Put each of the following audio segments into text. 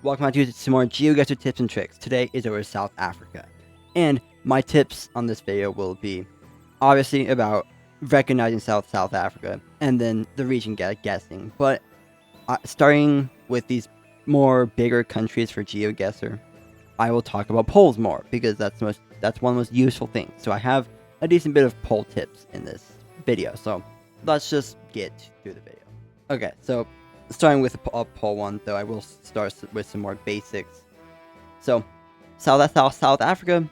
Welcome back to some more GeoGuessr tips and tricks. Today is over South Africa. And my tips on this video will be obviously about recognizing South Africa and then the region guessing. But starting with these more bigger countries for GeoGuessr, I will talk about polls more because that's one of the most useful things. So I have a decent bit of poll tips in this video. So let's just get through the video. Okay, so starting with a poll one, though, I will start with some more basics. So, South Africa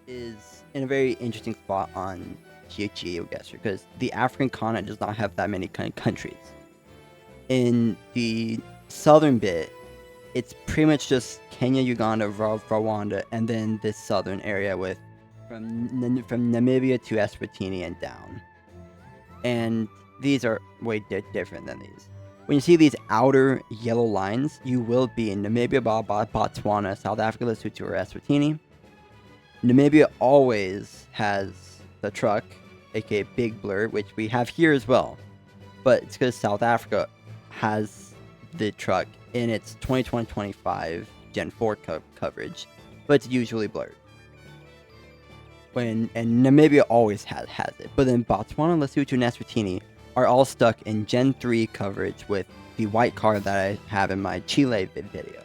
is in a very interesting spot on GeoGuessr because the African continent does not have that many countries. In the southern bit, it's pretty much just Kenya, Uganda, Rwanda, and then this southern area with from Namibia to Eswatini and down. And these are way different than these. When you see these outer yellow lines, you will be in Namibia, Botswana, South Africa, Lesotho, or Eswatini. Namibia always has the truck, aka Big Blur, which we have here as well. But it's because South Africa has the truck in its 2020-25 Gen 4 coverage, but it's usually blurred. And Namibia always has it, but then Botswana, Lesotho, and Eswatini are all stuck in Gen 3 coverage with the white car that I have in my Chile video.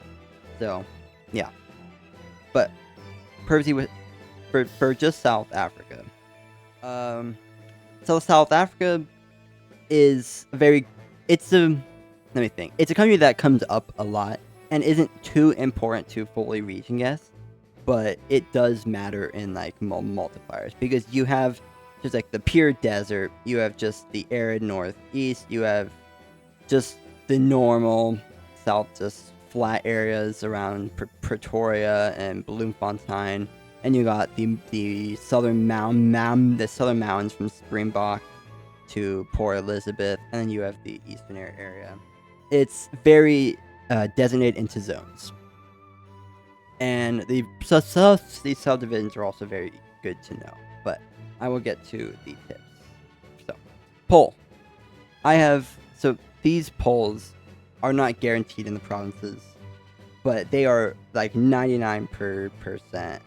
So, yeah. But, purposely for just South Africa. So South Africa is it's a country that comes up a lot and isn't too important to fully region guess, but it does matter in like multipliers because you have just like the pure desert, you have just the arid northeast, you have just the normal south, just flat areas around Pretoria and Bloemfontein, and you got the southern mountains from Springbok to Port Elizabeth, and then you have the eastern area. It's very designated into zones, and these subdivisions are also very good to know. But I will get to the tips. So, poll. So these polls are not guaranteed in the provinces, but they are like 99%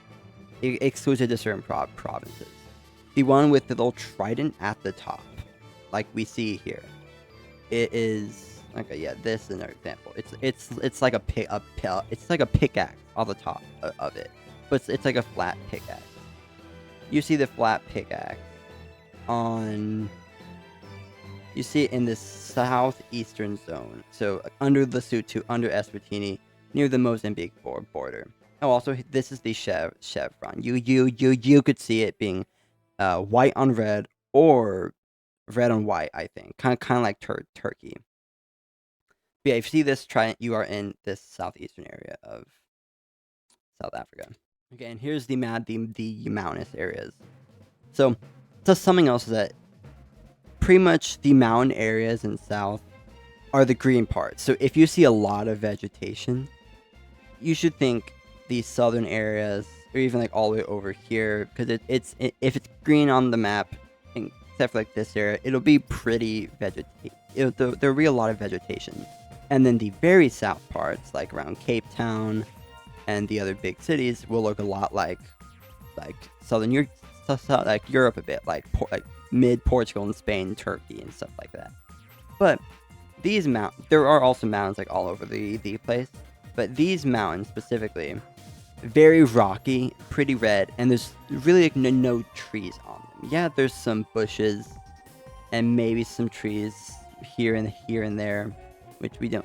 exclusive to certain provinces. The one with the little trident at the top, like we see here, it is okay. Yeah, this is another example. It's like it's like a pickaxe on the top of it, but it's like a flat pickaxe. You see the flat pickaxe you see it in the southeastern zone, so under Lesotho, under Eswatini, near the Mozambique border. Oh, also this is the chevron. You could see it being white on red or red on white. I think kind of like Turkey. But yeah, if you see this trident, you are in this southeastern area of South Africa. Okay, and here's the mountainous areas. So something else is that pretty much the mountain areas in south are the green parts. So if you see a lot of vegetation, you should think these southern areas, or even like all the way over here, because if it's green on the map, except for like this area, it'll be pretty there'll be a lot of vegetation. And then the very south parts, like around Cape Town and the other big cities, will look a lot like southern Europe, like Europe a bit, like mid Portugal and Spain, Turkey, and stuff like that. But these there are also mountains like all over the place, but these mountains specifically, very rocky, pretty red, and there's really like no trees on them. Yeah, there's some bushes and maybe some trees here and there, which we don't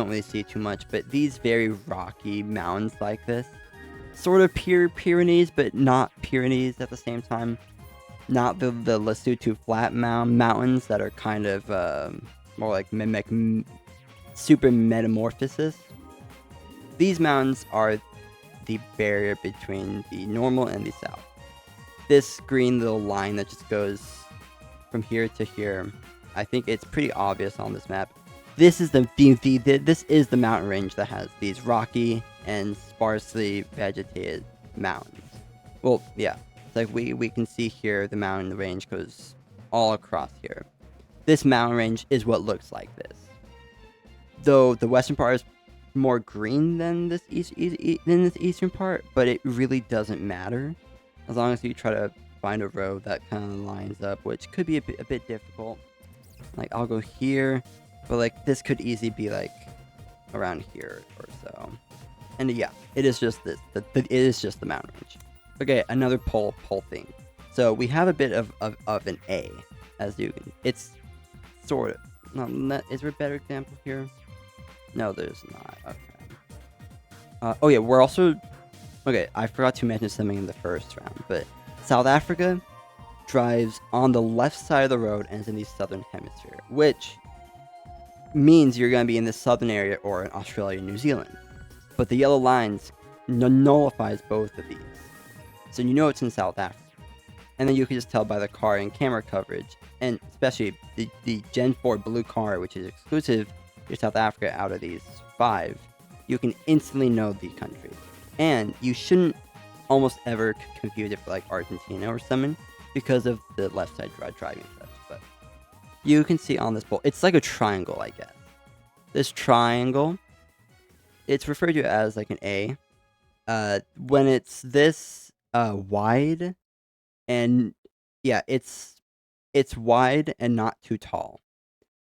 really see too much. But these very rocky mountains like this, sort of Pyrenees, but not Pyrenees at the same time. Not the Lesotho flat mountains that are kind of more like super metamorphosis. These mountains are the barrier between the normal and the south. This green little line that just goes from here to here, I think it's pretty obvious on this map. This is this is the mountain range that has these rocky and sparsely vegetated mountains. Well, yeah. Like we can see here, the mountain range goes all across here. This mountain range is what looks like this. Though the western part is more green than this eastern part, but it really doesn't matter as long as you try to find a road that kind of lines up, which could be a bit difficult. Like I'll go here, but like this could easily be like around here or so. And yeah, it is just this. It is just the mountain range. Okay, another pole thing. So we have a bit of an A, as you can. It's sort of. No, is there a better example here? No, there's not. Okay. Oh yeah, we're also. Okay, I forgot to mention something in the first round, but South Africa drives on the left side of the road and is in the southern hemisphere, which means you're going to be in the southern area or in Australia and New Zealand. But the yellow lines nullifies both of these. So you know it's in South Africa. And then you can just tell by the car and camera coverage, and especially the Gen 4 blue car, which is exclusive to South Africa out of these 5, you can instantly know the country. And you shouldn't almost ever confuse it for like Argentina or something because of the left side driving stuff. But you can see on this pole, it's like a triangle, I guess. This triangle, it's referred to as like an A. When it's this wide, and yeah, it's wide and not too tall,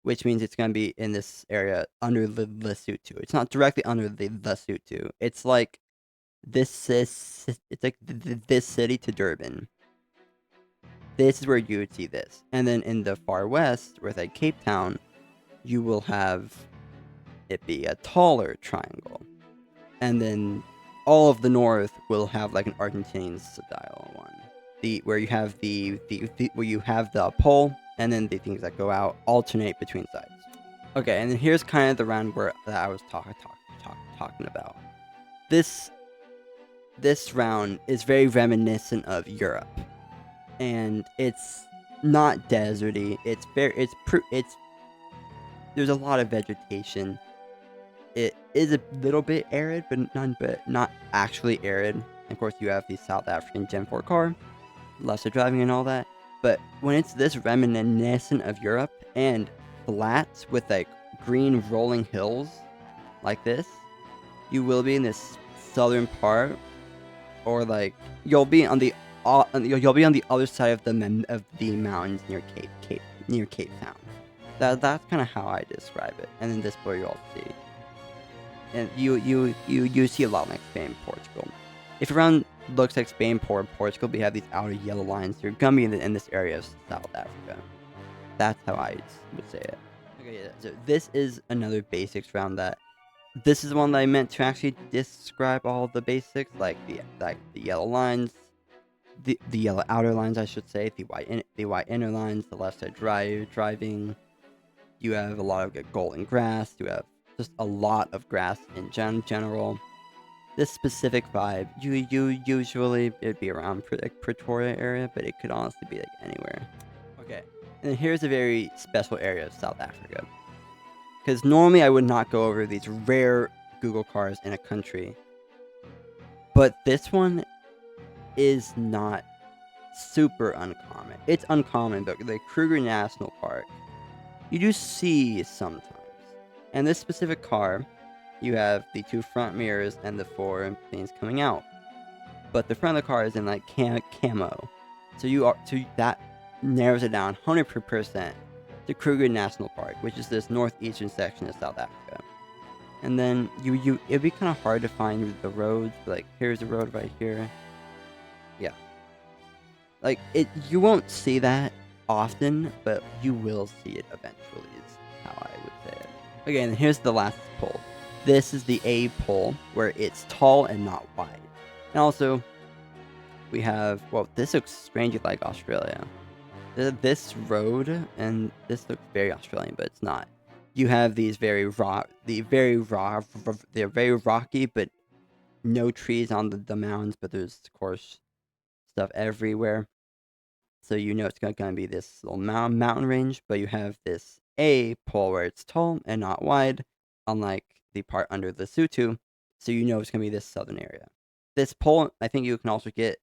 which means it's going to be in this area under the Lesotho. It's not directly under the Lesotho. It's like this is it's like this city to Durban. This is where you would see this, and then in the far west, with like Cape Town, you will have it be a taller triangle, and then all of the north will have like an Argentinian style one. Where you have where you have the pole, and then the things that go out alternate between sides. Okay, and then here's kind of the round that I was talking about. This round is very reminiscent of Europe, and it's not deserty. It's there's a lot of vegetation. It is a little bit arid, but not actually arid. And of course, you have the South African Gen 4 car, lesser driving and all that. But when it's this reminiscent of Europe and flats with like green rolling hills like this, you will be in this southern part, or like you'll be on the other side of the mountains near Cape Town. That's kind of how I describe it. And then this boy you all see. And you see a lot like Spain, Portugal. If around looks like Spain, Portugal, we have these outer yellow lines. You're gonna be in this area of South Africa. That's how I would say it. Okay, yeah, so this is another basics round that. This is the one that I meant to actually describe all the basics, like the yellow lines, the yellow outer lines, I should say, the white inner lines, the left side driving. You have a lot of golden grass. You have just a lot of grass in general. This specific vibe, you usually it'd be around Pretoria area, but it could honestly be like anywhere. Okay, and then here's a very special area of South Africa, because normally I would not go over these rare Google cars in a country, but this one is not super uncommon. It's uncommon, but the Kruger National Park, you do see sometimes. And this specific car, you have the 2 front mirrors and the 4 things coming out. But the front of the car is in like camo. So that narrows it down 100% to Kruger National Park, which is this northeastern section of South Africa. And then it'd be kind of hard to find the roads, but like here's a road right here. Yeah. Like you won't see that often, but you will see it eventually is how I would say it. Okay, and here's the last pole. This is the A pole, where it's tall and not wide. And also, we have, well, this looks strangely like Australia. This road, and this looks very Australian, but it's not. You have these they're very rocky, but no trees on the mountains, but there's, of course, stuff everywhere. So you know it's going to be this little mountain range, but you have this A pole where it's tall and not wide, unlike the part under the Lesotho, so you know it's going to be this southern area. This pole, I think you can also get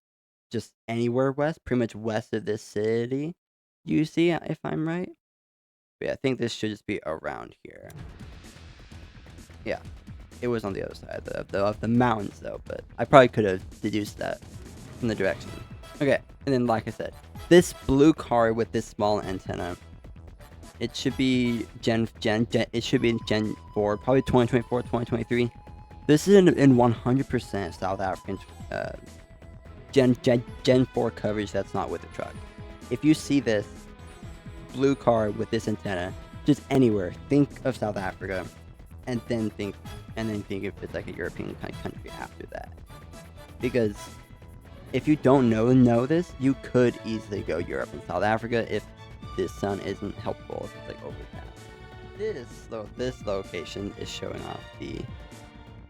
just anywhere west, pretty much west of this city, you see, if I'm right. But yeah, I think this should just be around here. Yeah. It was on the other side of the mountains, though, but I probably could have deduced that from the direction. Okay, and then like I said, this blue car with this small antenna, it should be it should be in Gen 4, probably 2024, 2023. This is in 100% South African Gen 4 coverage that's not with the truck. If you see this blue car with this antenna, just anywhere, think of South Africa, and then think if it's like a European country after that. Because if you don't know this, you could easily go Europe and South Africa if this sun isn't helpful, if it's like overcast. This location is showing off the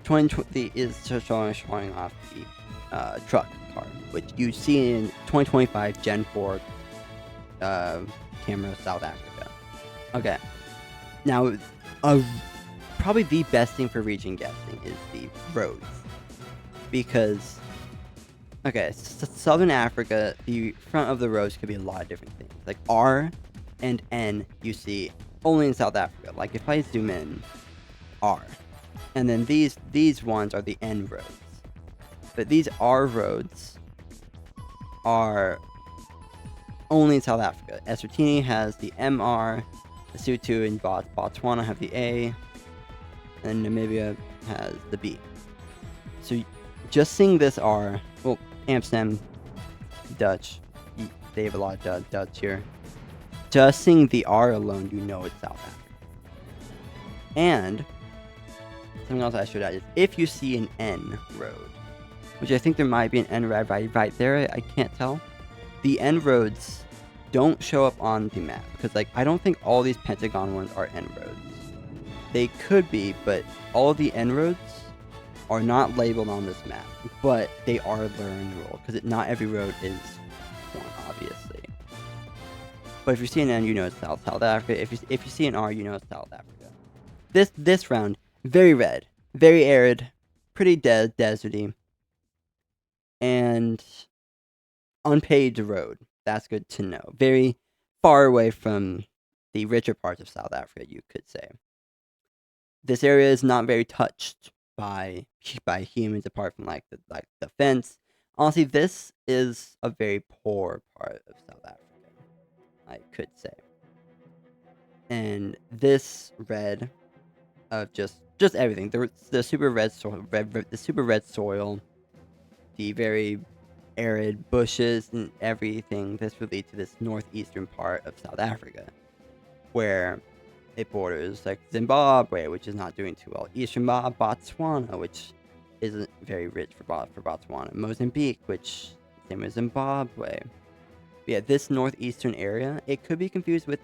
showing off the truck car, which you see in 2025 Gen 4 camera South Africa. Okay, now probably the best thing for region guessing is the roads, because Southern Africa, the front of the roads could be a lot of different things. Like R and N you see only in South Africa. Like if I zoom in, R. And then these ones are the N roads. But these R roads are only in South Africa. Eswatini has the MR, Lesotho and Botswana have the A, and Namibia has the B. So just seeing this R, well, Amsterdam, Dutch, they have a lot of Dutch here. Just seeing the R alone, you know it's South Africa. And something else I should add is if you see an N road, which I think there might be an N road right there, I can't tell. The N roads don't show up on the map because, like, I don't think all these Pentagon ones are N roads. They could be, but all the N roads are not labeled on this map, but they are learnable because not every road is one, obviously. But if you see an N, you know it's South Africa. If you see an R, you know it's South Africa. This round, very red, very arid, pretty deserty, and unpaved road. That's good to know. Very far away from the richer parts of South Africa, you could say. This area is not very touched by humans, apart from like the fence. Honestly, this is a very poor part of South Africa, I could say. And this red of just everything, the super red soil, the super red soil, the very arid bushes and everything. This would lead to this northeastern part of South Africa, where it borders like Zimbabwe, which is not doing too well. Eastern Botswana, which isn't very rich for Botswana. Mozambique, which same as Zimbabwe. But yeah, this northeastern area, it could be confused with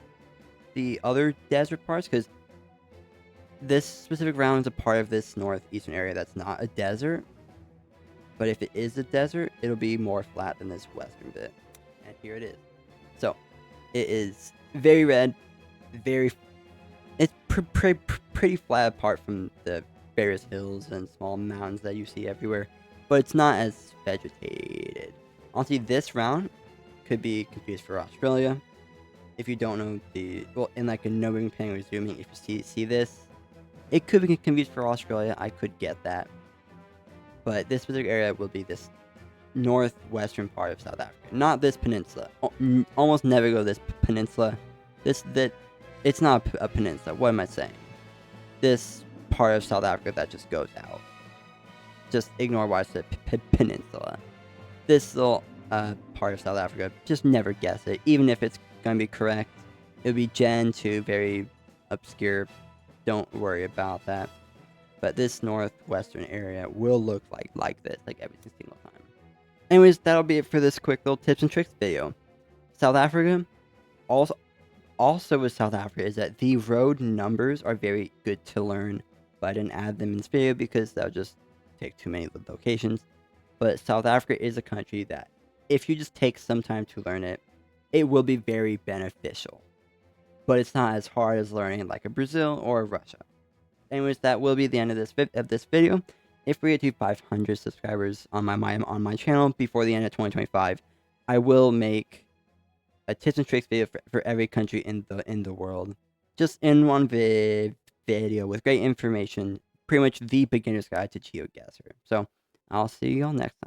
the other desert parts because this specific round is a part of this northeastern area that's not a desert. But if it is a desert, it'll be more flat than this western bit. And here it is. So, it is very red, it's pretty flat apart from the various hills and small mountains that you see everywhere. But it's not as vegetated. Honestly, this round could be confused for Australia. If you don't know in like a no-moving pan or zooming, if you see this, it could be confused for Australia. I could get that. But this specific area will be this northwestern part of South Africa, not this peninsula. Almost never go this peninsula. It's not a peninsula. What am I saying? This part of South Africa that just goes out. Just ignore why I said peninsula. This little part of South Africa, just never guess it. Even if it's going to be correct, it'll be Gen 2, very obscure. Don't worry about that. But this northwestern area will look like this, like every single time. Anyways, that'll be it for this quick little tips and tricks video. South Africa, also with South Africa, is that the road numbers are very good to learn, but I didn't add them in this video because that would just take too many locations. But South Africa is a country that, if you just take some time to learn it, it will be very beneficial. But it's not as hard as learning like a Brazil or a Russia. Anyways, that will be the end of this video. If we get to 500 subscribers on my channel before the end of 2025, I will make a tips and tricks video for every country in the world, just in one video with great information pretty much the beginner's guide to GeoGuessr. So I'll see you all next time.